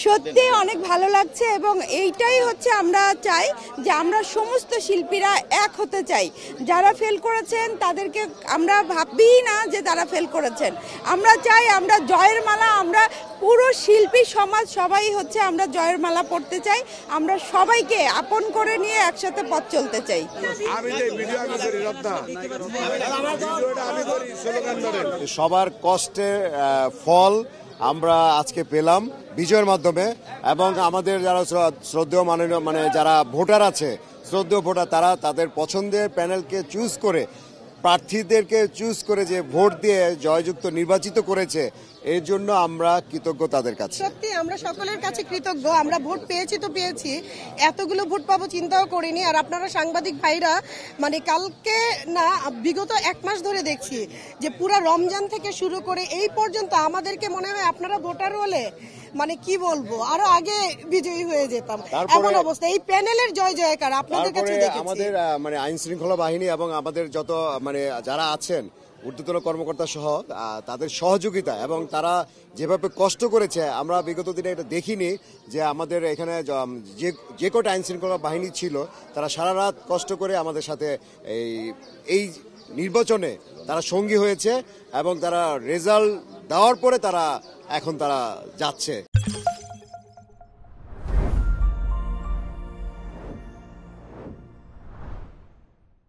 সত্যি অনেক ভালো লাগছে এবং এইটাই হচ্ছে আমরা চাই যে আমরা সমস্ত শিল্পীরা এক হতে চাই। যারা ফেল করেছেন তাদেরকে আমরা ভাববিই না যে তারা ফেল করেছেন। আমরা চাই আমরা জয়ের মালা, আমরা পুরো শিল্পী সমাজ সবাই হচ্ছে আমরা জয়ের মালা পড়তে চাই। আমরা সবাইকে আপন করে নিয়ে একসাথে পথ চলতে চাই। সবার কষ্টের ফল আমরা আজকে পেলাম বিজয়ের মাধ্যমে, এবং আমাদের যারা শ্রদ্ধেয় মাননীয় যারা ভোটার আছে, শ্রদ্ধেয় ভোটার, তারা তাদের পছন্দের প্যানেলকে চুজ করে, প্রার্থীদেরকে চুজ করে যে ভোট দিয়ে জয়যুক্ত নির্বাচিত করেছে, এর জন্য আমরা কৃতজ্ঞ তাদের কাছে। সত্যি আমরা সকলের কাছে কৃতজ্ঞ। আমরা ভোট পেয়েছি তো পেয়েছি, এতগুলো ভোট পাবো চিন্তাও করিনি। আর আপনারা সাংবাদিক ভাইরা কালকে না বিগত 1 মাস ধরে দেখছি যে পুরো রমজান থেকে শুরু করে এই পর্যন্ত আমাদেরকে মনে হয় আপনারা ভোটার হলে কি বলবো আরো আগে বিজয়ী হয়ে যেতাম, এমন অবস্থা। এই প্যানেলের জয় জয়কার আপনাদের কাছে দেখেছি। আমাদের আইন শৃঙ্খলা বাহিনী এবং আমাদের যত যারা আছেন ঊর্ধ্বতন কর্মকর্তা সহ তাদের সহযোগিতা এবং তারা যেভাবে কষ্ট করেছে, আমরা বিগত দিনে এটা দেখিনি যে আমাদের এখানে যে কটা আইন শৃঙ্খলা বাহিনী ছিল তারা সারা রাত কষ্ট করে আমাদের সাথে এই নির্বাচনে তারা সঙ্গী হয়েছে এবং তারা রেজাল্ট দেওয়ার পরে তারা এখন যাচ্ছে।